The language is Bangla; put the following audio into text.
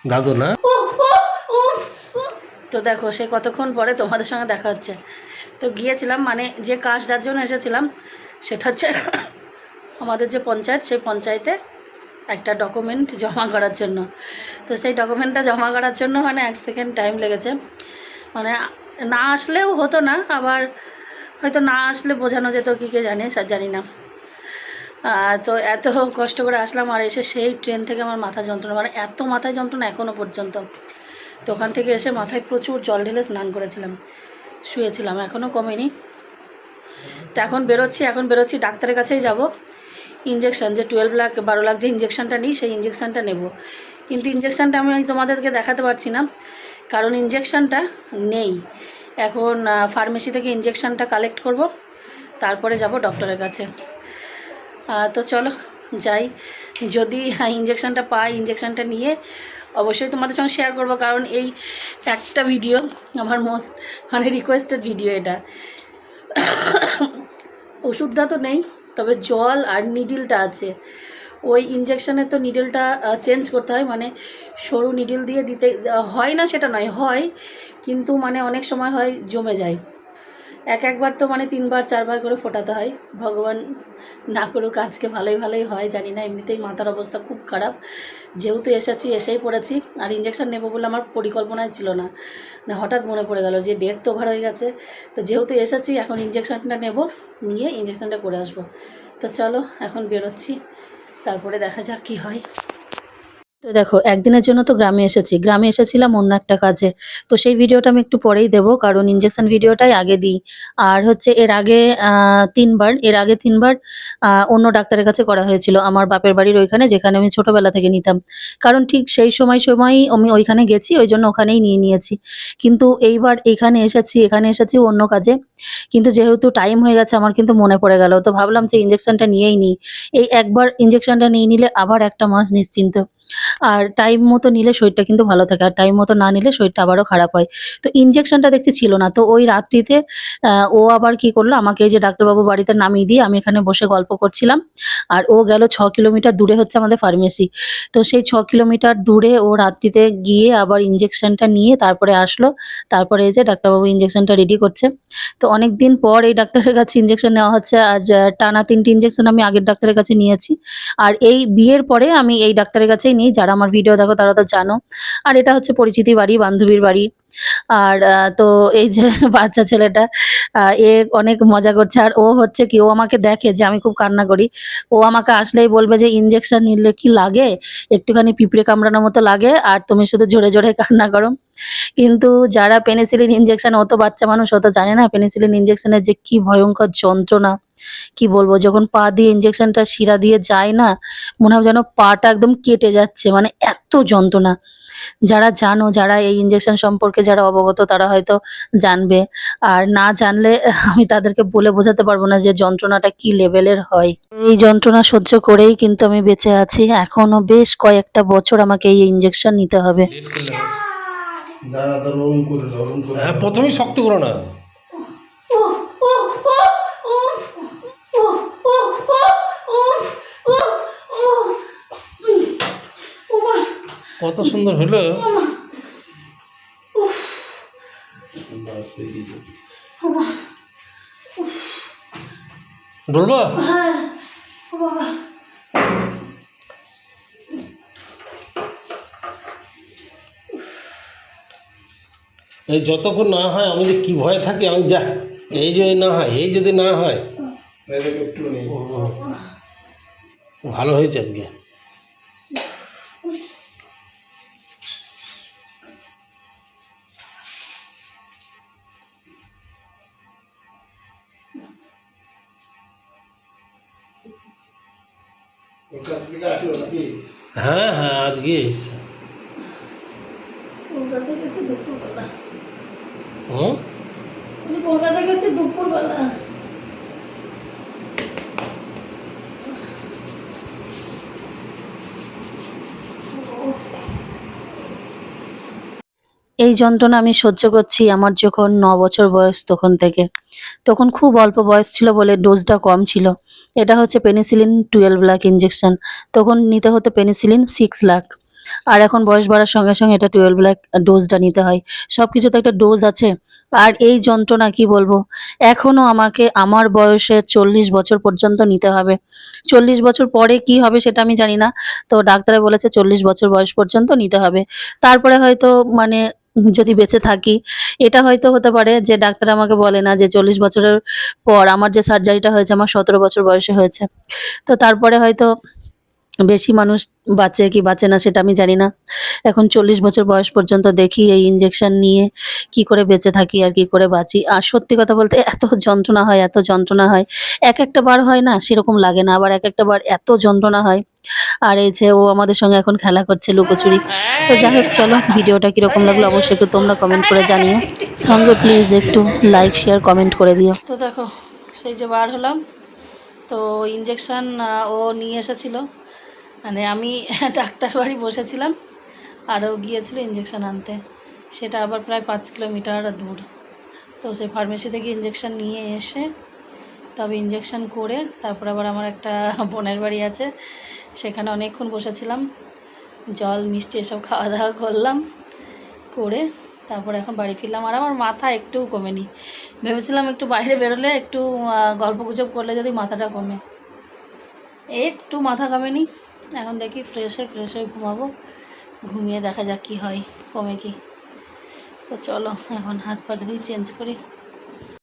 দাদু না। তো দেখো সে কতক্ষণ পরে তোমাদের সঙ্গে দেখা হচ্ছে। তো গিয়েছিলাম, মানে যে কাজটার জন্য এসেছিলাম সেটা হচ্ছে আমাদের যে পঞ্চায়েত, সেই পঞ্চায়েতে একটা ডকুমেন্ট জমা করার জন্য। তো সেই ডকুমেন্টটা জমা করার জন্য মানে 1 সেকেন্ড টাইম লেগেছে। মানে না আসলেও হতো না, আবার হয়তো না আসলে বোঝানো যেত কী কে জানে, জানি না। তো এত কষ্ট করে আসলাম, আর এসে সেই ট্রেন থেকে আমার মাথা যন্ত্রণা, মানে এত মাথায় যন্ত্রণা এখনও পর্যন্ত। তো ওখান থেকে এসে মাথায় প্রচুর জল ঢেলে স্নান করেছিলাম, শুয়েছিলাম, এখনও কমেনি। তো এখন বেরোচ্ছি ডাক্তারের কাছেই যাব। ইঞ্জেকশান যে 12 লাখ 12 লাখ যে ইঞ্জেকশানটা নিই, সেই ইঞ্জেকশানটা নেব। কিন্তু ইঞ্জেকশানটা আমি তোমাদেরকে দেখাতে পারছি না, কারণ ইঞ্জেকশানটা নেই। এখন ফার্মেসি থেকে ইঞ্জেকশানটা কালেক্ট করব, তারপরে যাব ডক্টরের কাছে। তো চলো যাই, যদি ইঞ্জেকশানটা পাই, ইঞ্জেকশানটা নিয়ে অবশ্যই তোমাদের সঙ্গে শেয়ার করব, কারণ এই একটা ভিডিও আমার মোস্ট মানে রিকোয়েস্টেড ভিডিও এটা। ওষুধটা তো নেই, তবে জল আর নিডিলটা আছে। ওই ইঞ্জেকশানের তো নিডিলটা চেঞ্জ করতে হয়, মানে সরু নিডিল দিয়ে দিতে হয় না, সেটা নয়, হয়, কিন্তু মানে অনেক সময় হয় জমে যায়। একবার তো মানে 3বার 4বার করে ফোটাতে হয়। ভগবান না করুক আজকে ভালোই হয়, জানি না। এমনিতেই মাথার অবস্থা খুব খারাপ, যেহেতু এসেই পড়েছি। আর ইঞ্জেকশান নেব বলে আমার পরিকল্পনায় ছিল না, হঠাৎ মনে পড়ে গেল যে ডেট তো ওভার হয়ে গেছে। তো যেহেতু এসেছি, এখন ইঞ্জেকশানটা নেব, নিয়ে ইঞ্জেকশানটা করে আসবো। তো চলো এখন বেরোচ্ছি, তারপরে দেখা যাক কী হয়। তো দেখো, একদিনের জন্য তো গ্রামে এসেছিলাম অন্য একটা কাজে। তো সেই ভিডিওটা আমি একটু পরেই দেবো, কারণ ইঞ্জেকশন ভিডিওটাই আগে দিই। আর হচ্ছে এর আগে তিনবার অন্য ডাক্তারের কাছে করা হয়েছিল, আমার বাপের বাড়ির ওইখানে, যেখানে আমি ছোটবেলা থেকে নিতাম। কারণ ঠিক সেই সময়ই আমি ওইখানে গেছি, ওই জন্য ওখানেই নিয়েছি। কিন্তু এইবার এখানে এসেছি অন্য কাজে। কিন্তু যেহেতু টাইম হয়ে গেছে, আমার কিন্তু মনে পড়ে গেল, তো ভাবলাম যে ইঞ্জেকশনটা নিয়েই নিই। এই একবার ইঞ্জেকশনটা নিয়ে নিলে আবার একটা মাস নিশ্চিন্ত। আর টাইম মতো নিলে শরীরটা কিন্তু ভালো থাকে, আর টাইম মতো না নিলে শরীরটা আবারও খারাপ হয়। তো ইনজেকশনটা দেখছি ছিল না, তো ওই রাত্রিতে ও আবার কি করলো, আমাকে এই যে ডাক্তারবাবুর বাড়িতে নামিয়ে দিয়ে আমি এখানে বসে গল্প করছিলাম। আর ও গেল 6 কিলোমিটার দূরে হচ্ছে আমাদের ফার্মেসি। তো সেই 6 কিলোমিটার দূরে ও রাত্রিতে গিয়ে আবার ইনজেকশনটা নিয়ে তারপরে আসলো। তারপরে এই যে ডাক্তারবাবু ইনজেকশনটা রেডি করছে। তো অনেক দিন পর এই ডাক্তারের কাছে ইনজেকশন নেওয়া হচ্ছে। আজ টানা 3টে ইনজেকশন আমি আগের ডাক্তারের কাছে নিয়েছি। আর এই বিয়ের পরে আমি এই ডাক্তারের কাছেই নিই। যারা আমার ভিডিও দেখো তারা তো জানো। আর এটা হচ্ছে পরিচিতি বাড়ি, বান্ধবীর বাড়ি। আর তো এই যে বাচ্চা ছেলেটা, এ অনেক মজা করছে। আর ও হচ্ছে কি, ও আমাকে দেখে যে আমি খুব কান্না করি। ও আমাকে আসলেই বলবে যে, ইনজেকশন নিলে কি লাগে? একটুখানি পিঁপড়ে কামড়ানোর মতো লাগে, আর তুমি শুধু জোরে কান্না করো। কিন্তু যারা পেনিসিলিন ইনজেকশন, ও তো বাচ্চা মানুষ, ও তো জানে না পেনিসিলিন ইনজেকশনের যে কি ভয়ঙ্কর যন্ত্রণা। কি বলবো, যখন পা দিয়ে ইনজেকশনটা শিরা দিয়ে যায় না, মনে হয় যেন পাটা একদম কেটে যাচ্ছে, মানে এত যন্ত্রণা। যারা জানো, যারা এই ইনজেকশন সম্পর্কে যারা অবগত, তারা হয়তো জানবে। আর না জানলে আমি তাদেরকে বলে বোঝাতে পারবো না যে যন্ত্রণাটা কি লেভেলের হয়। এই যন্ত্রণা সহ্য করেই কিন্তু আমি বেঁচে আছি, এখনো বেশ কয়েকটা বছর আমাকে এই ইনজেকশন নিতে হবে। হ্যাঁ, প্রথমেই শক্ত করো না। কত সুন্দর হলো। ডলবা? এই যতক্ষণ না হয় আমি যে কি ভয়ে থাকি, আমি যা এই যে না হয়, এই যদি না হয়। ভালো হয়েছে আজকে। হ্যাঁ হ্যাঁ, আজকে এসছে। কলকাতা গেছে দুপুরবেলা। এই যন্ত্রণা আমি সহ্য করছি আমার যখন 9 বছর বয়স, তখন থেকে। তখন খুব অল্প বয়স ছিল বলে ডোজটা কম ছিল। এটা হচ্ছে পেনিসিলিন 12 লাখ ইঞ্জেকশন, তখন নিতে হতো পেনিসিলিন 6 লাখ। আর এখন বয়স বাড়ার সঙ্গে সঙ্গে এটা 12 লাখ ডোজটা নিতে হয়। সব কিছুতে একটা ডোজ আছে। আর এই যন্ত্রণা কি বলবো, এখনো আমাকে আমার বয়সে 40 বছর পর্যন্ত নিতে হবে। 40 বছর পরে কি হবে সেটা আমি জানি না। তো ডাক্তারে বলেছে 40 বছর বয়স পর্যন্ত নিতে হবে। তারপরে হয়তো মানে যদি বেঁচে থাকি, এটা হয়তো হতে পারে যে ডাক্তার আমাকে বলে না যে 40 বছরের পর, আমার যে সার্জারিটা হয়েছে আমার 17 বছর বয়সে হয়েছে। তো তারপরে হয়তো বেশি মানুষ বাঁচে কি বাঁচে না সেটা আমি জানি না। এখন 40 বছর বয়স পর্যন্ত দেখি এই ইনজেকশন নিয়ে কি করে বেঁচে থাকি আর কি করে বাঁচি। আর সত্যি কথা বলতে এত যন্ত্রণা হয়, এত যন্ত্রণা হয়। এক-একটা বার হয় না সেরকম লাগে না, আবার এক-একটা বার এত যন্ত্রণা হয়। আর এই যে ও আমাদের সঙ্গে এখন খেলা করছে লুকোচুরি। তো যাই হোক, চলো ভিডিওটা কিরকম লাগলো অবশ্যই একটু তোমরা কমেন্ট করে জানিও। সঙ্গে প্লিজ একটু লাইক, শেয়ার, কমেন্ট করে দিও। তো দেখো, সেই যে বার হলাম, তো ইনজেকশন ও নিয়ে এসেছিল, মানে আমি ডাক্তার বাড়ি বসেছিলাম আর ও গিয়েছিল ইনজেকশন আনতে। সেটা আবার প্রায় 5 কিলোমিটার দূর। তো সেই ফার্মেসি থেকে ইনজেকশন নিয়ে এসে তবে ইনজেকশন করে তারপর আবার আমার একটা বোনের বাড়ি আছে, সেখানে অনেকক্ষণ বসেছিলাম, জল মিষ্টি এসব খাওয়া দাওয়া করলাম, করে তারপর এখন বাড়ি ফিরলাম। আর আমার মাথা একটুও কমেনি। ভেবেছিলাম একটু বাইরে বেরোলে, একটু গল্প গুজব করলে যদি মাথাটা কমে, একটু মাথা কমেনি। এখন দেখি ফ্রেশ হয়ে ঘুমাবো, ঘুমিয়ে দেখা যাক কি হয়, কমে কি। তো চলো এখন হাত পা ধুই, চেঞ্জ করি।